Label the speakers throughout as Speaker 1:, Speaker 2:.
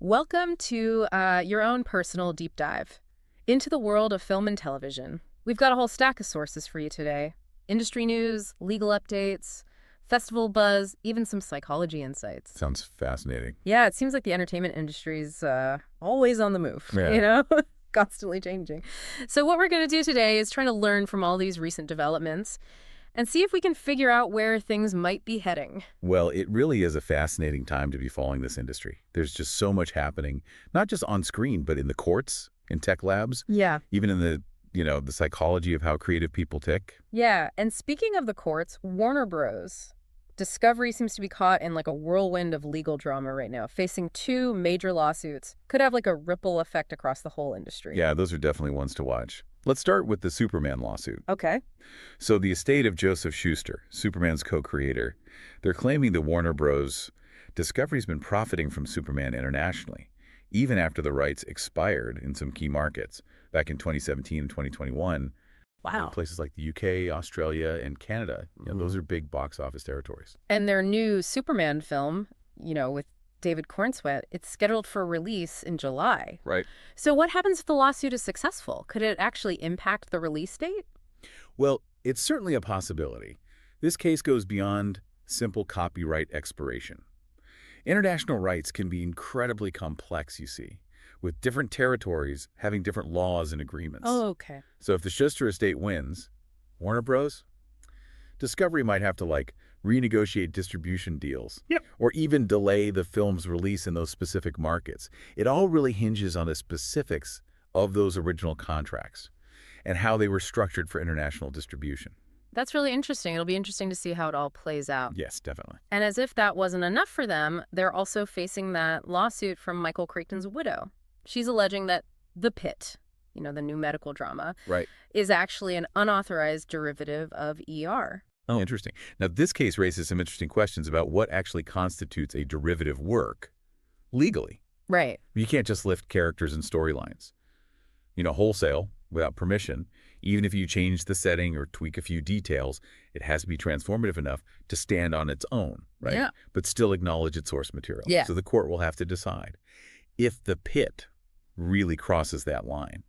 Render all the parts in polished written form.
Speaker 1: Welcome to your own personal deep dive into the world of film and television. We've got a whole stack of sources for you today. Industry news, legal updates, festival buzz, even some psychology insights.
Speaker 2: Sounds fascinating.
Speaker 1: Yeah, it seems like the entertainment industry's always on the move,
Speaker 2: Yeah.
Speaker 1: you know? Constantly changing. So what we're going to do today is try to learn from all these recent developments and see if we can figure out where things might be heading.
Speaker 2: Well, it really is a fascinating time to be following this industry. There's just so much happening, not just on screen, but in the courts, in tech labs,
Speaker 1: Yeah.
Speaker 2: even in the psychology of how creative people tick.
Speaker 1: Yeah, and speaking of the courts, Warner Bros. Discovery seems to be caught in like a whirlwind of legal drama right now, facing two major lawsuits. Could have like a ripple effect across the whole industry.
Speaker 2: Yeah, those are definitely ones to watch. Let's start with the Superman lawsuit.
Speaker 1: Okay.
Speaker 2: So the estate of Joseph Shuster, Superman's co-creator, they're claiming that Warner Bros. Discovery's been profiting from Superman internationally, even after the rights expired in some key markets back in 2017 and 2021.
Speaker 1: Wow.
Speaker 2: Places like the UK, Australia, and Canada. Those are big box office territories.
Speaker 1: And their new Superman film, with David Cornsweet, it's scheduled for release in July.
Speaker 2: Right.
Speaker 1: So what happens if the lawsuit is successful? Could it actually impact the release date?
Speaker 2: Well, it's certainly a possibility. This case goes beyond simple copyright expiration. International rights can be incredibly complex, you see, with different territories having different laws and agreements.
Speaker 1: Oh, okay.
Speaker 2: So if the Shuster estate wins, Warner Bros., Discovery might have to, renegotiate distribution deals.
Speaker 1: Yep.
Speaker 2: Or even delay the film's release in those specific markets. It all really hinges on the specifics of those original contracts and how they were structured for international distribution.
Speaker 1: That's really interesting. It'll be interesting to see how it all plays out.
Speaker 2: Yes, definitely.
Speaker 1: And as if that wasn't enough for them, they're also facing that lawsuit from Michael Crichton's widow. She's alleging that the Pitt, the new medical drama,
Speaker 2: Right.
Speaker 1: is actually an unauthorized derivative of ER.
Speaker 2: Oh, interesting. Now, this case raises some interesting questions about what actually constitutes a derivative work legally.
Speaker 1: Right.
Speaker 2: You can't just lift characters and storylines, wholesale without permission. Even if you change the setting or tweak a few details, it has to be transformative enough to stand on its own, right?
Speaker 1: Yeah.
Speaker 2: But still acknowledge its source material.
Speaker 1: Yeah.
Speaker 2: So the court will have to decide if the Pitt really crosses that line.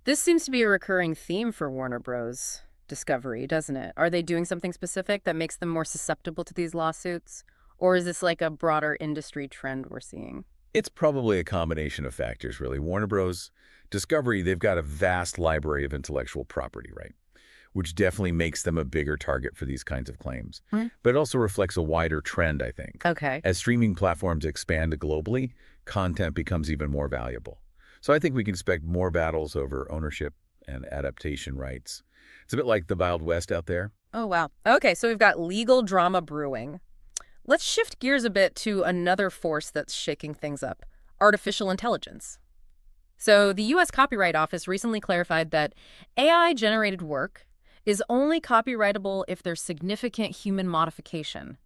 Speaker 1: This seems to be a recurring theme for Warner Bros. Discovery, doesn't it? Are they doing something specific that makes them more susceptible to these lawsuits? Or is this like a broader industry trend we're seeing?
Speaker 2: It's probably a combination of factors, really. Warner Bros. Discovery, they've got a vast library of intellectual property, right? Which definitely makes them a bigger target for these kinds of claims. But it also reflects a wider trend, I think.
Speaker 1: Okay.
Speaker 2: As streaming platforms expand globally, content becomes even more valuable. So I think we can expect more battles over ownership and adaptation rights. It's a bit like the Wild West out there.
Speaker 1: Oh, wow. Okay, so we've got legal drama brewing. Let's shift gears a bit to another force that's shaking things up, artificial intelligence. So the U.S. Copyright Office recently clarified that AI-generated work is only copyrightable if there's significant human modification.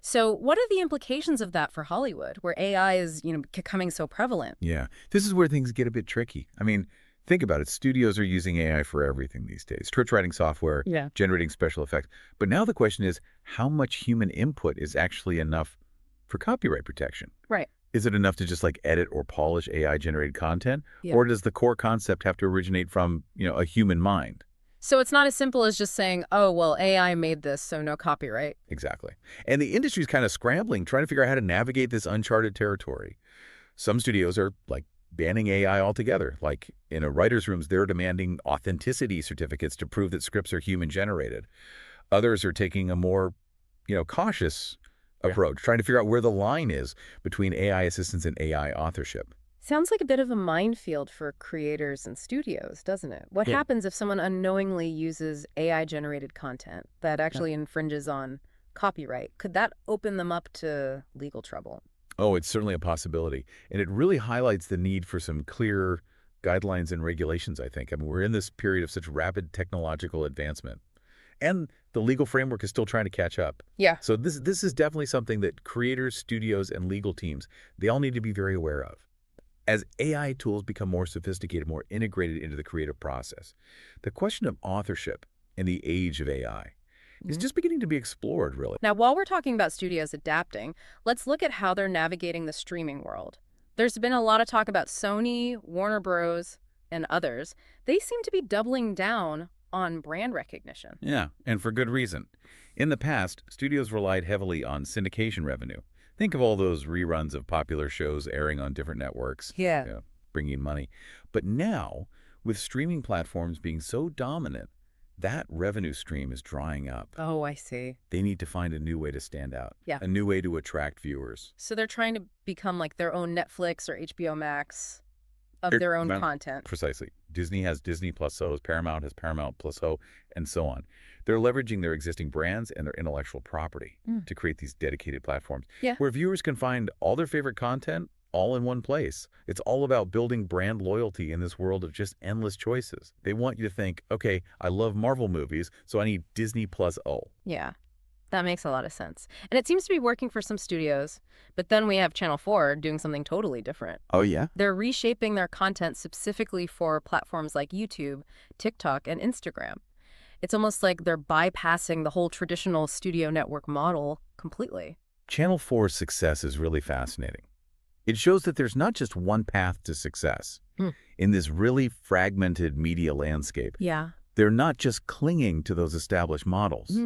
Speaker 1: So what are the implications of that for Hollywood, where AI is, becoming so prevalent?
Speaker 2: Yeah, this is where things get a bit tricky. I mean, think about it. Studios are using AI for everything these days. Script writing software,
Speaker 1: Yeah.
Speaker 2: generating special effects. But now the question is, how much human input is actually enough for copyright protection?
Speaker 1: Right.
Speaker 2: Is it enough to just edit or polish AI-generated content?
Speaker 1: Yeah.
Speaker 2: Or does the core concept have to originate from, a human mind?
Speaker 1: So it's not as simple as just saying, oh, well, AI made this, so no copyright.
Speaker 2: Exactly. And the industry's kind of scrambling, trying to figure out how to navigate this uncharted territory. Some studios are, banning AI altogether. Like, in a writer's rooms, they're demanding authenticity certificates to prove that scripts are human-generated. Others are taking a more, cautious approach, trying to figure out where the line is between AI assistance and AI authorship.
Speaker 1: Sounds like a bit of a minefield for creators and studios, doesn't it? What happens if someone unknowingly uses AI-generated content that actually infringes on copyright? Could that open them up to legal trouble?
Speaker 2: Oh, it's certainly a possibility. And it really highlights the need for some clear guidelines and regulations, I think. I mean, we're in this period of such rapid technological advancement. And the legal framework is still trying to catch up.
Speaker 1: Yeah.
Speaker 2: So this is definitely something that creators, studios, and legal teams, they all need to be very aware of. As AI tools become more sophisticated, more integrated into the creative process, the question of authorship in the age of AI is just beginning to be explored, really.
Speaker 1: Now, while we're talking about studios adapting, let's look at how they're navigating the streaming world. There's been a lot of talk about Sony, Warner Bros., and others. They seem to be doubling down on brand recognition.
Speaker 2: Yeah, and for good reason. In the past, studios relied heavily on syndication revenue. Think of all those reruns of popular shows airing on different networks.
Speaker 1: Yeah.
Speaker 2: Bringing in money. But now, with streaming platforms being so dominant, that revenue stream is drying up.
Speaker 1: Oh, I see.
Speaker 2: They need to find a new way to stand out.
Speaker 1: Yeah.
Speaker 2: A new way to attract viewers.
Speaker 1: So they're trying to become like their own Netflix or HBO Max of their own content.
Speaker 2: Precisely. Disney has Disney Plus O's, Paramount has Paramount Plus O, and so on. They're leveraging their existing brands and their intellectual property to create these dedicated platforms where viewers can find all their favorite content all in one place. It's all about building brand loyalty in this world of just endless choices. They want you to think, okay, I love Marvel movies, so I need Disney Plus O.
Speaker 1: Yeah, that makes a lot of sense. And it seems to be working for some studios, but then we have Channel 4 doing something totally different.
Speaker 2: Oh, yeah?
Speaker 1: They're reshaping their content specifically for platforms like YouTube, TikTok, and Instagram. It's almost like they're bypassing the whole traditional studio network model completely.
Speaker 2: Channel 4's success is really fascinating. It shows that there's not just one path to success. In this really fragmented media landscape,
Speaker 1: Yeah.
Speaker 2: they're not just clinging to those established models.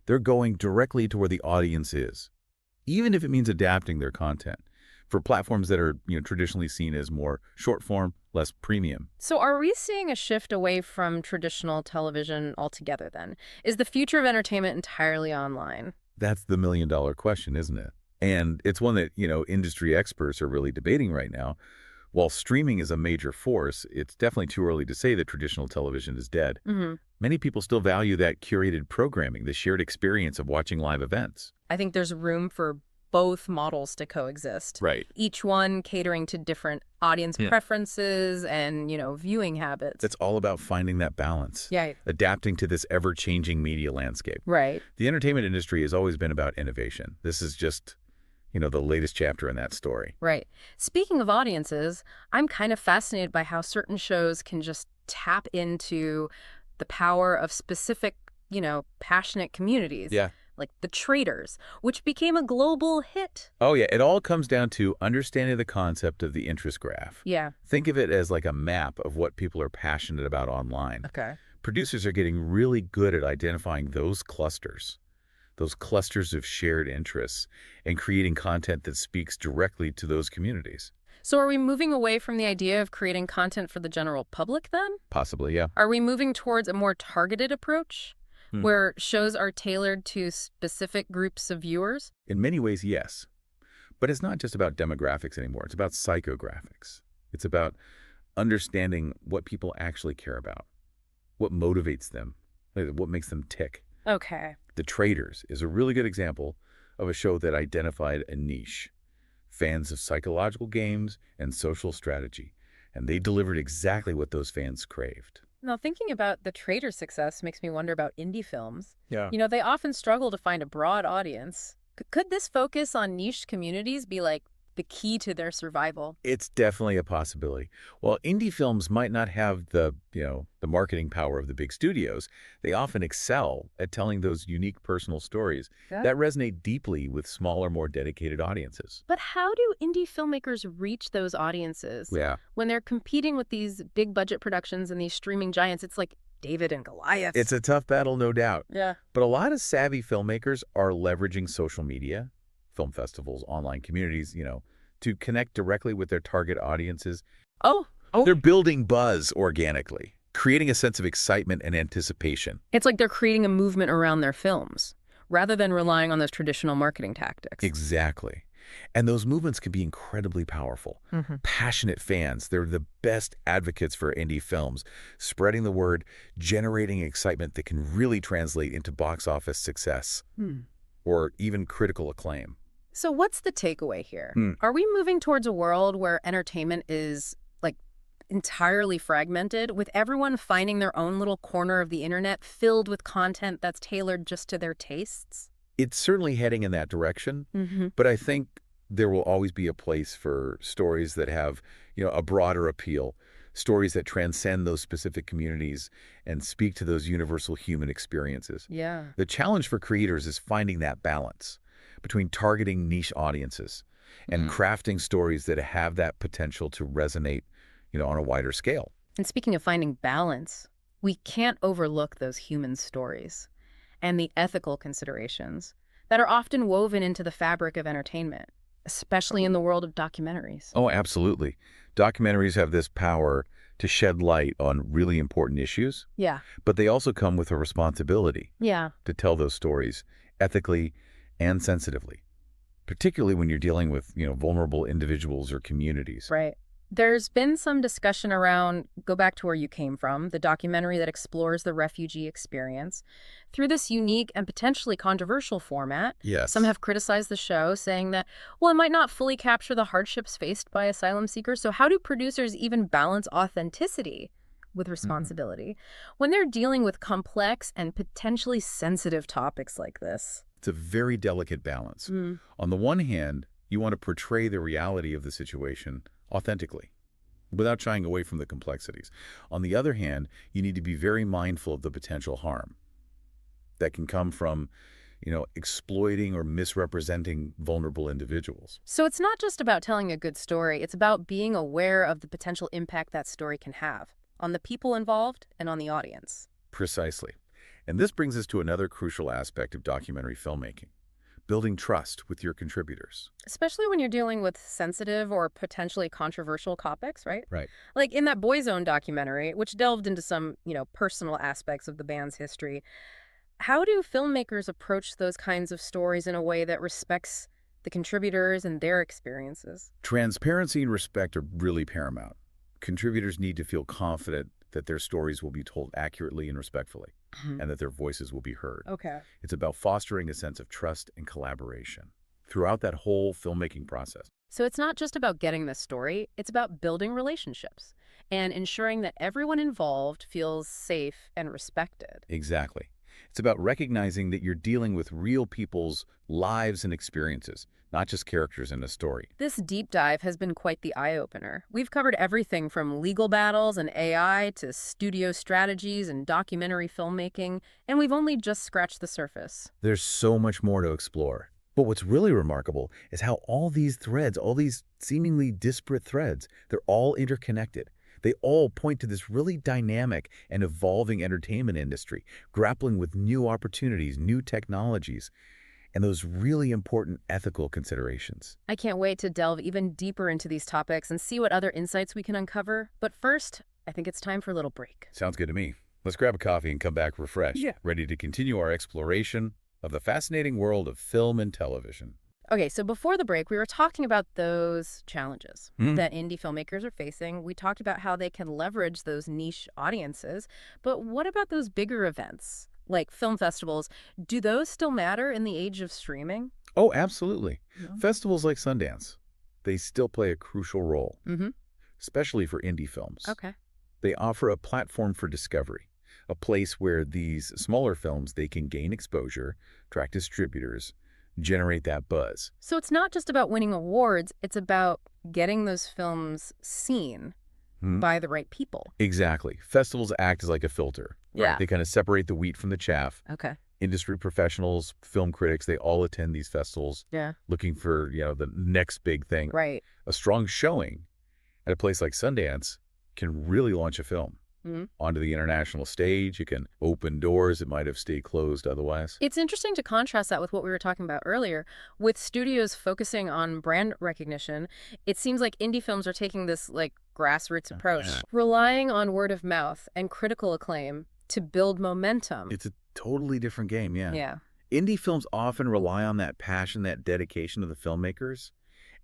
Speaker 2: They're going directly to where the audience is, even if it means adapting their content for platforms that are traditionally seen as more short form, less premium.
Speaker 1: So are we seeing a shift away from traditional television altogether then? Is the future of entertainment entirely online?
Speaker 2: That's the million-dollar question, isn't it? And it's one that, industry experts are really debating right now. While streaming is a major force, it's definitely too early to say that traditional television is dead. Many people still value that curated programming, the shared experience of watching live events.
Speaker 1: I think there's room for both models to coexist.
Speaker 2: Right.
Speaker 1: Each one catering to different audience preferences and, viewing habits.
Speaker 2: It's all about finding that balance.
Speaker 1: Yeah.
Speaker 2: Adapting to this ever-changing media landscape.
Speaker 1: Right.
Speaker 2: The entertainment industry has always been about innovation. This is just the latest chapter in that story.
Speaker 1: Right. Speaking of audiences, I'm kind of fascinated by how certain shows can just tap into the power of specific, passionate communities.
Speaker 2: Yeah.
Speaker 1: Like the Traitors, which became a global hit.
Speaker 2: Oh, yeah. It all comes down to understanding the concept of the interest graph.
Speaker 1: Yeah.
Speaker 2: Think of it as like a map of what people are passionate about online.
Speaker 1: Okay.
Speaker 2: Producers are getting really good at identifying those clusters of shared interests, and creating content that speaks directly to those communities.
Speaker 1: So are we moving away from the idea of creating content for the general public then?
Speaker 2: Possibly, yeah.
Speaker 1: Are we moving towards a more targeted approach where shows are tailored to specific groups of viewers?
Speaker 2: In many ways, yes. But it's not just about demographics anymore. It's about psychographics. It's about understanding what people actually care about, what motivates them, what makes them tick.
Speaker 1: Okay.
Speaker 2: The Traitors is a really good example of a show that identified a niche, fans of psychological games and social strategy, and they delivered exactly what those fans craved.
Speaker 1: Now, thinking about the Traitors' success makes me wonder about indie films.
Speaker 2: Yeah.
Speaker 1: They often struggle to find a broad audience. Could this focus on niche communities be like the key to their survival?
Speaker 2: It's definitely a possibility. While indie films might not have the marketing power of the big studios, they often excel at telling those unique personal stories that resonate deeply with smaller, more dedicated audiences.
Speaker 1: But how do indie filmmakers reach those audiences?
Speaker 2: Yeah.
Speaker 1: When they're competing with these big budget productions and these streaming giants, it's like David and Goliath.
Speaker 2: It's a tough battle, no doubt.
Speaker 1: Yeah.
Speaker 2: But a lot of savvy filmmakers are leveraging social media, film festivals, online communities, to connect directly with their target audiences.
Speaker 1: Oh.
Speaker 2: They're building buzz organically, creating a sense of excitement and anticipation.
Speaker 1: It's like they're creating a movement around their films, rather than relying on those traditional marketing tactics.
Speaker 2: Exactly. And those movements can be incredibly powerful. Passionate fans, they're the best advocates for indie films, spreading the word, generating excitement that can really translate into box office success or even critical acclaim.
Speaker 1: So what's the takeaway here? Are we moving towards a world where entertainment is like entirely fragmented, with everyone finding their own little corner of the internet filled with content that's tailored just to their tastes?
Speaker 2: It's certainly heading in that direction, but I think there will always be a place for stories that have, a broader appeal. stories that transcend those specific communities and speak to those universal human experiences.
Speaker 1: Yeah.
Speaker 2: The challenge for creators is finding that balance between targeting niche audiences and crafting stories that have that potential to resonate, on a wider scale.
Speaker 1: And speaking of finding balance, we can't overlook those human stories and the ethical considerations that are often woven into the fabric of entertainment, especially in the world of documentaries.
Speaker 2: Oh, absolutely. Documentaries have this power to shed light on really important issues,
Speaker 1: Yeah.
Speaker 2: but they also come with a responsibility
Speaker 1: Yeah.
Speaker 2: to tell those stories ethically and sensitively, particularly when you're dealing with, vulnerable individuals or communities.
Speaker 1: Right. There's been some discussion around Go Back to Where You Came From, the documentary that explores the refugee experience through this unique and potentially controversial format.
Speaker 2: Yes.
Speaker 1: Some have criticized the show, saying that, well, it might not fully capture the hardships faced by asylum seekers. So how do producers even balance authenticity with responsibility when they're dealing with complex and potentially sensitive topics like this?
Speaker 2: It's a very delicate balance. On the one hand, you want to portray the reality of the situation authentically, without shying away from the complexities. On the other hand, you need to be very mindful of the potential harm that can come from, exploiting or misrepresenting vulnerable individuals.
Speaker 1: So it's not just about telling a good story, it's about being aware of the potential impact that story can have on the people involved and on the audience.
Speaker 2: Precisely. And this brings us to another crucial aspect of documentary filmmaking: building trust with your contributors.
Speaker 1: Especially when you're dealing with sensitive or potentially controversial topics, right?
Speaker 2: Right.
Speaker 1: Like in that Boyzone documentary, which delved into some, personal aspects of the band's history. How do filmmakers approach those kinds of stories in a way that respects the contributors and their experiences?
Speaker 2: Transparency and respect are really paramount. Contributors need to feel confident that their stories will be told accurately and respectfully, and that their voices will be heard.
Speaker 1: Okay.
Speaker 2: It's about fostering a sense of trust and collaboration throughout that whole filmmaking process.
Speaker 1: So it's not just about getting the story, it's about building relationships and ensuring that everyone involved feels safe and respected.
Speaker 2: Exactly. It's about recognizing that you're dealing with real people's lives and experiences, not just characters in a story.
Speaker 1: This deep dive has been quite the eye-opener. We've covered everything from legal battles and AI to studio strategies and documentary filmmaking, and we've only just scratched the surface.
Speaker 2: There's so much more to explore. But what's really remarkable is how all these threads, all these seemingly disparate threads, they're all interconnected. They all point to this really dynamic and evolving entertainment industry, grappling with new opportunities, new technologies, and those really important ethical considerations.
Speaker 1: I can't wait to delve even deeper into these topics and see what other insights we can uncover. But first, I think it's time for a little break.
Speaker 2: Sounds good to me. Let's grab a coffee and come back refreshed, ready to continue our exploration of the fascinating world of film and television.
Speaker 1: Okay, so before the break, we were talking about those challenges that indie filmmakers are facing. We talked about how they can leverage those niche audiences. But what about those bigger events, like film festivals? Do those still matter in the age of streaming?
Speaker 2: Oh, absolutely.
Speaker 1: Yeah.
Speaker 2: Festivals like Sundance, they still play a crucial role,
Speaker 1: Mm-hmm.
Speaker 2: especially for indie films.
Speaker 1: Okay.
Speaker 2: They offer a platform for discovery, a place where these smaller films, they can gain exposure, attract distributors, generate that buzz.
Speaker 1: So it's not just about winning awards, it's about getting those films seen by the right people.
Speaker 2: Exactly. Festivals act as like a filter.
Speaker 1: Yeah.
Speaker 2: They kind of separate the wheat from the chaff.
Speaker 1: Okay.
Speaker 2: Industry professionals, film critics, they all attend these festivals
Speaker 1: Yeah.
Speaker 2: looking for, the next big thing.
Speaker 1: Right.
Speaker 2: A strong showing at a place like Sundance can really launch a film onto the international stage. It can open doors that might have stayed closed otherwise.
Speaker 1: It's interesting to contrast that with what we were talking about earlier. With studios focusing on brand recognition, it seems like indie films are taking this grassroots approach, relying on word of mouth and critical acclaim to build momentum.
Speaker 2: It's a totally different game, yeah.
Speaker 1: Yeah.
Speaker 2: Indie films often rely on that passion, that dedication of the filmmakers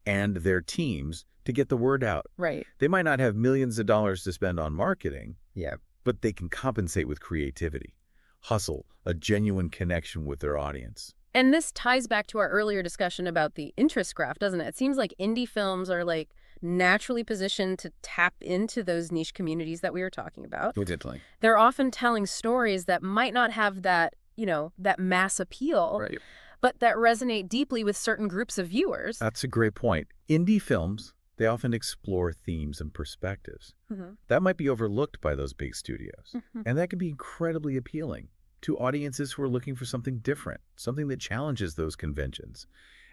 Speaker 2: and their teams to get the word out.
Speaker 1: Right.
Speaker 2: They might not have millions of dollars to spend on marketing,
Speaker 1: Yeah.
Speaker 2: but they can compensate with creativity, hustle, a genuine connection with their audience.
Speaker 1: And this ties back to our earlier discussion about the interest graph, doesn't it? It seems like indie films are naturally positioned to tap into those niche communities that we were talking about.
Speaker 2: Definitely.
Speaker 1: They're often telling stories that might not have that, that mass appeal,
Speaker 2: Right.
Speaker 1: but that resonate deeply with certain groups of viewers.
Speaker 2: That's a great point. Indie films, They often explore themes and perspectives
Speaker 1: Hmm.
Speaker 2: that might be overlooked by those big studios.
Speaker 1: Hmm.
Speaker 2: And that can be incredibly appealing to audiences who are looking for something different, something that challenges those conventions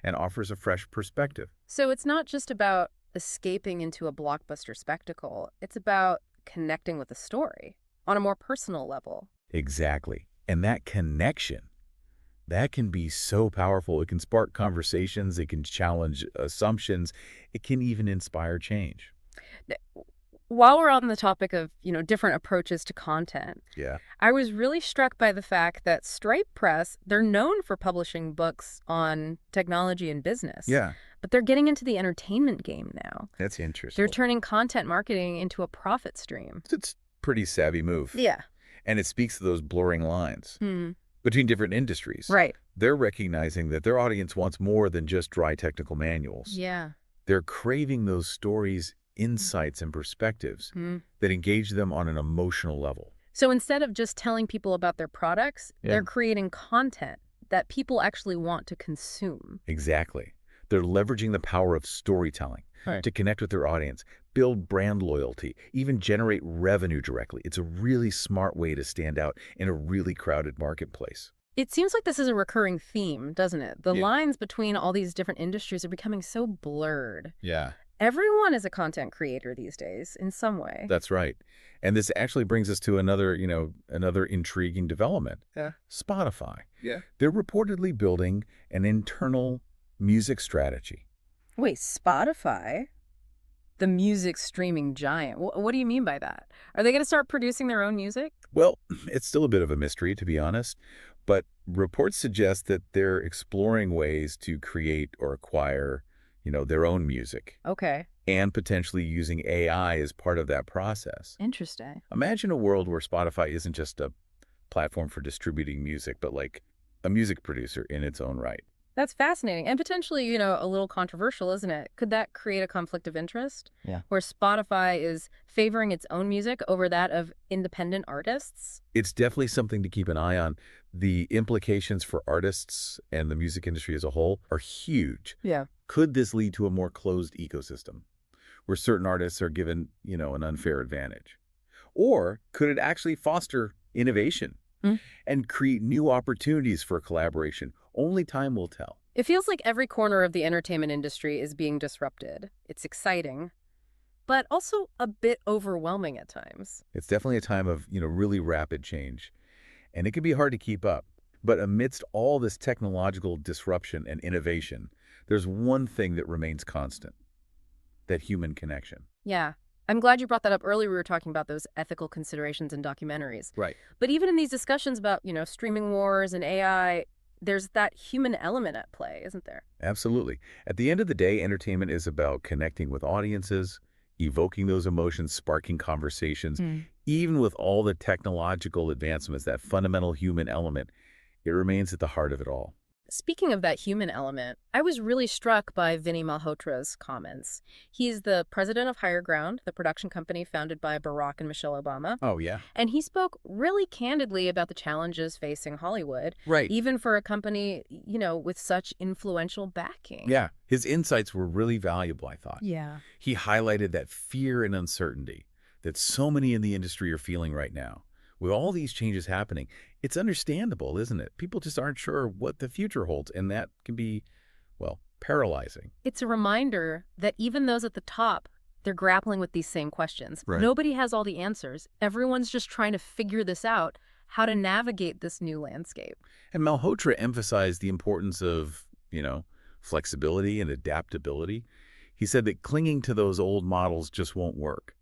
Speaker 2: and offers a fresh perspective.
Speaker 1: So it's not just about escaping into a blockbuster spectacle. It's about connecting with the story on a more personal level.
Speaker 2: Exactly. And that connection, that can be so powerful. It can spark conversations, it can challenge assumptions, it can even inspire change.
Speaker 1: Th- While we're on the topic of, different approaches to content,
Speaker 2: Yeah.
Speaker 1: I was really struck by the fact that Stripe Press, they're known for publishing books on technology and business,
Speaker 2: Yeah,
Speaker 1: but they're getting into the entertainment game now.
Speaker 2: that's
Speaker 1: They're
Speaker 2: interesting.
Speaker 1: turning content marketing into a profit stream.
Speaker 2: It's a pretty savvy move.
Speaker 1: Yeah.
Speaker 2: And it speaks to those blurring lines
Speaker 1: Hmm.
Speaker 2: between different industries.
Speaker 1: Right.
Speaker 2: They're recognizing that their audience wants more than just dry technical manuals.
Speaker 1: Yeah.
Speaker 2: They're craving those stories, insights, and perspectives
Speaker 1: Hmm.
Speaker 2: that engage them on an emotional level.
Speaker 1: So instead of just telling people about their products,
Speaker 2: Yeah.
Speaker 1: they're creating content that people actually want to consume.
Speaker 2: Exactly. They're leveraging the power of storytelling
Speaker 1: Right.
Speaker 2: to connect with their audience, build brand loyalty, even generate revenue directly. It's a really smart way to stand out in a really crowded marketplace.
Speaker 1: It seems like this is a recurring theme, doesn't it? The
Speaker 2: Yeah.
Speaker 1: lines between all these different industries are becoming so blurred.
Speaker 2: Yeah.
Speaker 1: Everyone is a content creator these days in some way.
Speaker 2: That's right. And this actually brings us to another intriguing development.
Speaker 3: Yeah.
Speaker 2: Spotify.
Speaker 3: Yeah.
Speaker 2: They're reportedly building an internal music strategy.
Speaker 1: Wait, Spotify? The music streaming giant. What do you mean by that? Are they going to start producing their own music?
Speaker 2: Well, it's still a bit of a mystery, to be honest, but reports suggest that they're exploring ways to create or acquire, their own music
Speaker 1: Okay.
Speaker 2: and potentially using AI as part of that process.
Speaker 1: Interesting.
Speaker 2: Imagine a world where Spotify isn't just a platform for distributing music, but like a music producer in its own right.
Speaker 1: That's fascinating and potentially, a little controversial, isn't it? Could that create a conflict of interest?
Speaker 3: Yeah.
Speaker 1: Where Spotify is favoring its own music over that of independent artists?
Speaker 2: It's definitely something to keep an eye on. The implications for artists and the music industry as a whole are huge.
Speaker 1: Yeah.
Speaker 2: Could this lead to a more closed ecosystem where certain artists are given, an unfair advantage? Or could it actually foster innovation and create new opportunities for collaboration? Only time will tell.
Speaker 1: It feels like every corner of the entertainment industry is being disrupted. It's exciting, but also a bit overwhelming at times.
Speaker 2: It's definitely a time of, really rapid change, and it can be hard to keep up. But amidst all this technological disruption and innovation, there's one thing that remains constant: that human connection.
Speaker 1: Yeah. I'm glad you brought that up earlier. We were talking about those ethical considerations in documentaries.
Speaker 2: Right.
Speaker 1: But even in these discussions about, streaming wars and AI, there's that human element at play, isn't there?
Speaker 2: Absolutely. At the end of the day, entertainment is about connecting with audiences, evoking those emotions, sparking conversations. Even with all the technological advancements, that fundamental human element, it remains at the heart of it all.
Speaker 1: Speaking of that human element, I was really struck by Vinny Malhotra's comments. He's the president of Higher Ground, the production company founded by Barack and Michelle Obama.
Speaker 2: Oh, yeah.
Speaker 1: And he spoke really candidly about the challenges facing Hollywood,
Speaker 2: Right.
Speaker 1: even for a company, with such influential backing.
Speaker 2: Yeah. His insights were really valuable, I thought.
Speaker 1: Yeah.
Speaker 2: He highlighted that fear and uncertainty that so many in the industry are feeling right now. With all these changes happening, it's understandable, isn't it? People just aren't sure what the future holds, and that can be, paralyzing.
Speaker 1: It's a reminder that even those at the top, they're grappling with these same questions.
Speaker 2: Right.
Speaker 1: Nobody has all the answers. Everyone's just trying to figure this out, how to navigate this new landscape.
Speaker 2: And Malhotra emphasized the importance of, flexibility and adaptability. He said that clinging to those old models just won't work.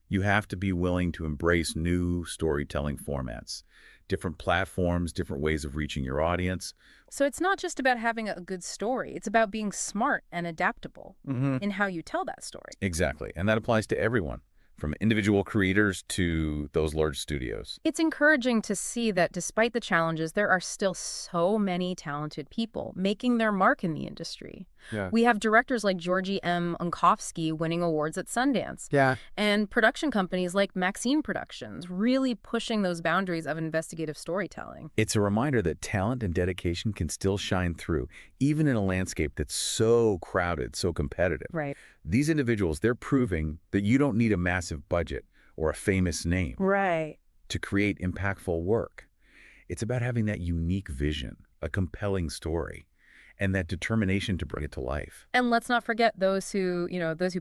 Speaker 2: You have to be willing to embrace new storytelling formats, different platforms, different ways of reaching your audience.
Speaker 1: So it's not just about having a good story. It's about being smart and adaptable in how you tell that story.
Speaker 2: Exactly. And that applies to everyone, from individual creators to those large studios.
Speaker 1: It's encouraging to see that despite the challenges, there are still so many talented people making their mark in the industry.
Speaker 2: Yeah.
Speaker 1: We have directors like Georgi M. Unkofsky winning awards at Sundance.
Speaker 2: Yeah.
Speaker 1: And production companies like Maxine Productions really pushing those boundaries of investigative storytelling.
Speaker 2: It's a reminder that talent and dedication can still shine through, even in a landscape that's so crowded, so competitive.
Speaker 1: Right.
Speaker 2: These individuals, they're proving that you don't need a massive budget or a famous name
Speaker 1: Right.
Speaker 2: to create impactful work. It's about having that unique vision, a compelling story, and that determination to bring it to life.
Speaker 1: And let's not forget those who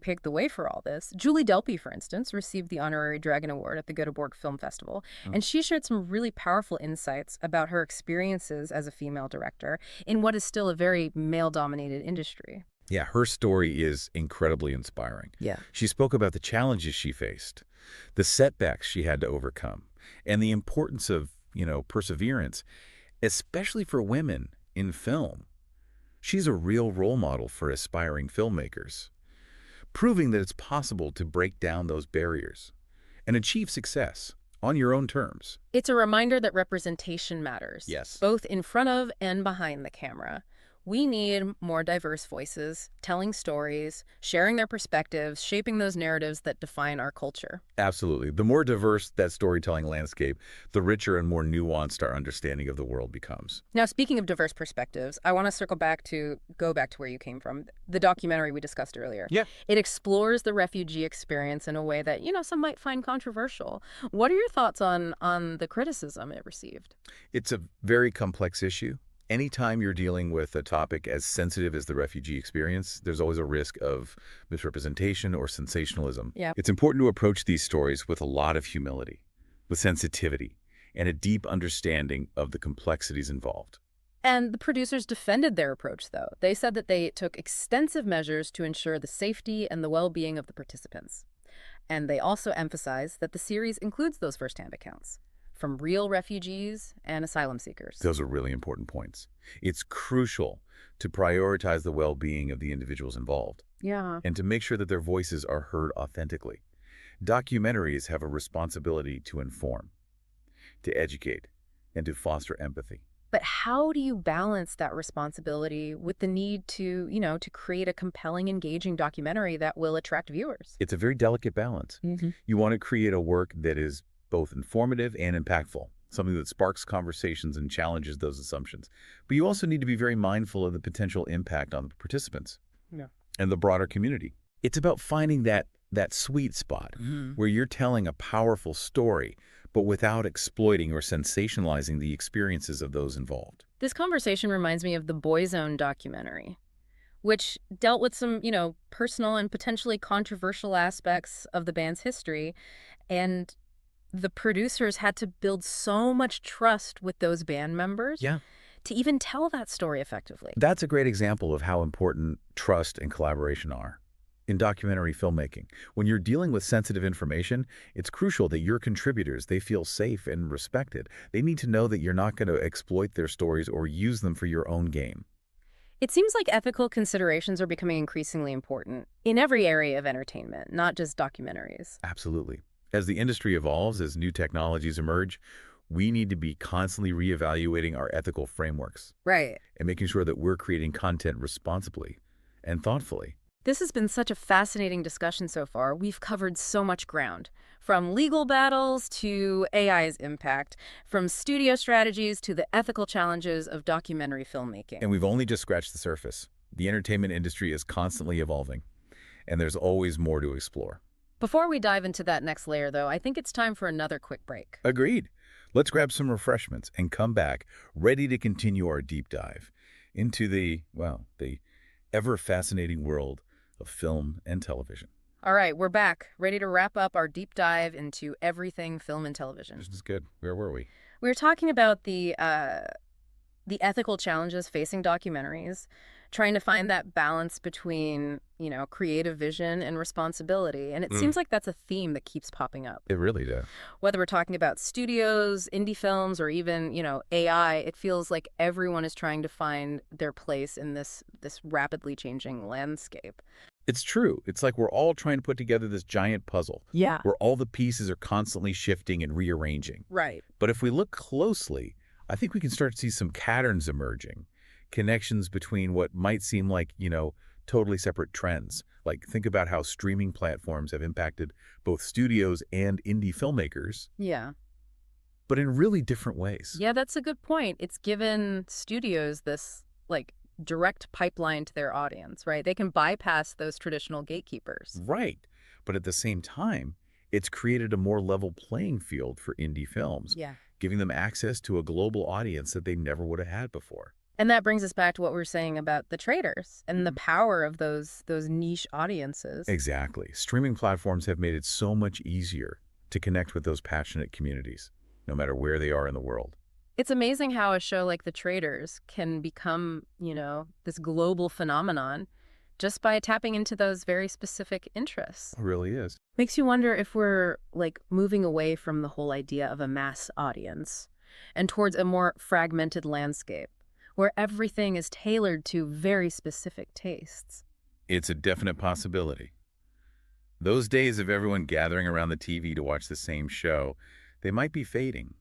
Speaker 1: paved the way for all this. Julie Delpy, for instance, received the honorary Dragon Award at the Göteborg Film Festival, and she shared some really powerful insights about her experiences as a female director in what is still a very male-dominated industry.
Speaker 2: Yeah, her story is incredibly inspiring.
Speaker 1: Yeah.
Speaker 2: She spoke about the challenges she faced, the setbacks she had to overcome, and the importance of, perseverance, especially for women in film. She's a real role model for aspiring filmmakers, proving that it's possible to break down those barriers and achieve success on your own terms.
Speaker 1: It's a reminder that representation matters.
Speaker 2: Yes.
Speaker 1: Both in front of and behind the camera. We need more diverse voices, telling stories, sharing their perspectives, shaping those narratives that define our culture.
Speaker 2: Absolutely. The more diverse that storytelling landscape, the richer and more nuanced our understanding of the world becomes.
Speaker 1: Now, speaking of diverse perspectives, I want to go back to where you came from, the documentary we discussed earlier.
Speaker 2: Yeah.
Speaker 1: It explores the refugee experience in a way that, some might find controversial. What are your thoughts on the criticism it received?
Speaker 2: It's a very complex issue. Anytime you're dealing with a topic as sensitive as the refugee experience, there's always a risk of misrepresentation or sensationalism.
Speaker 1: Yeah.
Speaker 2: It's important to approach these stories with a lot of humility, with sensitivity, and a deep understanding of the complexities involved.
Speaker 1: And the producers defended their approach, though. They said that they took extensive measures to ensure the safety and the well-being of the participants. And they also emphasized that the series includes those firsthand accounts from real refugees and asylum seekers.
Speaker 2: Those are really important points. It's crucial to prioritize the well-being of the individuals involved.
Speaker 1: Yeah.
Speaker 2: And to make sure that their voices are heard authentically. Documentaries have a responsibility to inform, to educate, and to foster empathy.
Speaker 1: But how do you balance that responsibility with the need to, to create a compelling, engaging documentary that will attract viewers?
Speaker 2: It's a very delicate balance.
Speaker 1: Mm-hmm.
Speaker 2: You want to create a work that is both informative and impactful, something that sparks conversations and challenges those assumptions. But you also need to be very mindful of the potential impact on the participants and the broader community. It's about finding that sweet spot where you're telling a powerful story, but without exploiting or sensationalizing the experiences of those involved.
Speaker 1: This conversation reminds me of the Boyzone documentary, which dealt with some, personal and potentially controversial aspects of the band's history. And the producers had to build so much trust with those band members to even tell that story effectively.
Speaker 2: That's a great example of how important trust and collaboration are in documentary filmmaking. When you're dealing with sensitive information, it's crucial that your contributors, they feel safe and respected. They need to know that you're not going to exploit their stories or use them for your own gain.
Speaker 1: It seems like ethical considerations are becoming increasingly important in every area of entertainment, not just documentaries.
Speaker 2: Absolutely. As the industry evolves, as new technologies emerge, we need to be constantly reevaluating our ethical frameworks.
Speaker 1: Right.
Speaker 2: And making sure that we're creating content responsibly and thoughtfully.
Speaker 1: This has been such a fascinating discussion so far. We've covered so much ground, from legal battles to AI's impact, from studio strategies to the ethical challenges of documentary filmmaking.
Speaker 2: And we've only just scratched the surface. The entertainment industry is constantly evolving, and there's always more to explore.
Speaker 1: Before we dive into that next layer, though, I think it's time for another quick break.
Speaker 2: Agreed. Let's grab some refreshments and come back ready to continue our deep dive into the ever-fascinating world of film and television.
Speaker 1: All right, we're back, ready to wrap up our deep dive into everything film and television.
Speaker 2: This is good. Where were we?
Speaker 1: We were talking about the ethical challenges facing documentaries, trying to find that balance between, creative vision and responsibility. And it seems like that's a theme that keeps popping up.
Speaker 2: It really does.
Speaker 1: Whether we're talking about studios, indie films, or even, AI, it feels like everyone is trying to find their place in this rapidly changing landscape.
Speaker 2: It's true. It's like we're all trying to put together this giant puzzle.
Speaker 1: Yeah.
Speaker 2: Where all the pieces are constantly shifting and rearranging.
Speaker 1: Right.
Speaker 2: But if we look closely, I think we can start to see some patterns emerging. connections between what might seem like, totally separate trends. Like, think about how streaming platforms have impacted both studios and indie filmmakers,
Speaker 1: Yeah.
Speaker 2: but in really different ways.
Speaker 1: Yeah, that's a good point. It's given studios this, like, direct pipeline to their audience, right? They can bypass those traditional gatekeepers.
Speaker 2: Right. But at the same time, it's created a more level playing field for indie films,
Speaker 1: Yeah.
Speaker 2: giving them access to a global audience that they never would have had before.
Speaker 1: And that brings us back to what we were saying about the Traitors and the power of those niche audiences.
Speaker 2: Exactly. Streaming platforms have made it so much easier to connect with those passionate communities, no matter where they are in the world.
Speaker 1: It's amazing how a show like The Traitors can become, this global phenomenon just by tapping into those very specific interests.
Speaker 2: It really is.
Speaker 1: Makes you wonder if we're, like, moving away from the whole idea of a mass audience and towards a more fragmented landscape where everything is tailored to very specific tastes.
Speaker 2: It's a definite possibility. Those days of everyone gathering around the TV to watch the same show, they might be fading.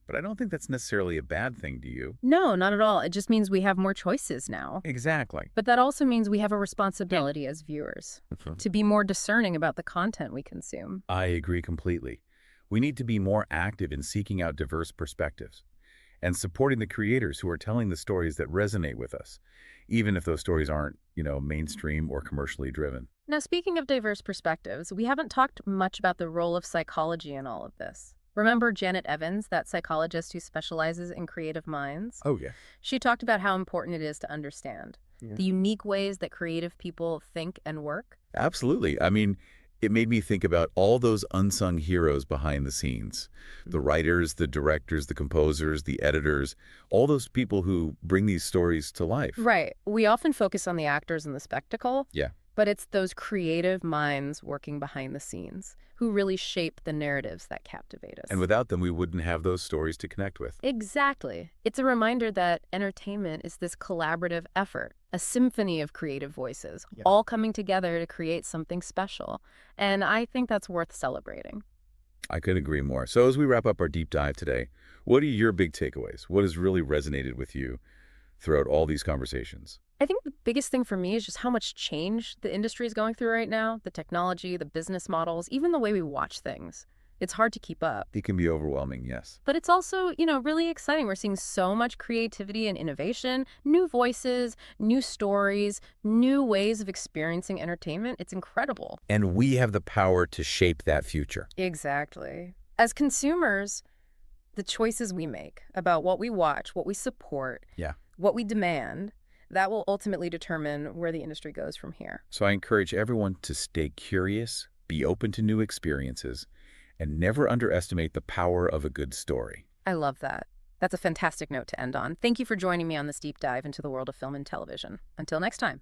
Speaker 2: But I don't think that's necessarily a bad thing, do you?
Speaker 1: No, not at all. It just means we have more choices now.
Speaker 2: Exactly.
Speaker 1: But that also means we have a responsibility as viewers to be more discerning about the content we consume.
Speaker 2: I agree completely. We need to be more active in seeking out diverse perspectives and supporting the creators who are telling the stories that resonate with us, even if those stories aren't, mainstream or commercially driven.
Speaker 1: Now, speaking of diverse perspectives, we haven't talked much about the role of psychology in all of this. Remember Janet Evans, that psychologist who specializes in creative minds?
Speaker 2: Oh, yeah.
Speaker 1: She talked about how important it is to understand the unique ways that creative people think and work.
Speaker 2: Absolutely. I mean, it made me think about all those unsung heroes behind the scenes. The writers, the directors, the composers, the editors, all those people who bring these stories to life.
Speaker 1: Right. We often focus on the actors and the spectacle.
Speaker 2: Yeah.
Speaker 1: But it's those creative minds working behind the scenes who really shape the narratives that captivate us.
Speaker 2: And without them, we wouldn't have those stories to connect with.
Speaker 1: Exactly. It's a reminder that entertainment is this collaborative effort, a symphony of creative voices, all coming together to create something special. And I think that's worth celebrating.
Speaker 2: I could agree more. So as we wrap up our deep dive today, what are your big takeaways? What has really resonated with you throughout all these conversations?
Speaker 1: I think the biggest thing for me is just how much change the industry is going through right now. The technology, the business models, even the way we watch things. It's hard to keep up.
Speaker 2: It can be overwhelming, yes.
Speaker 1: But it's also, really exciting. We're seeing so much creativity and innovation, new voices, new stories, new ways of experiencing entertainment. It's incredible.
Speaker 2: And we have the power to shape that future.
Speaker 1: Exactly. As consumers, the choices we make about what we watch, what we support, what we demand, that will ultimately determine where the industry goes from here.
Speaker 2: So I encourage everyone to stay curious, be open to new experiences, and never underestimate the power of a good story.
Speaker 1: I love that. That's a fantastic note to end on. Thank you for joining me on this deep dive into the world of film and television. Until next time.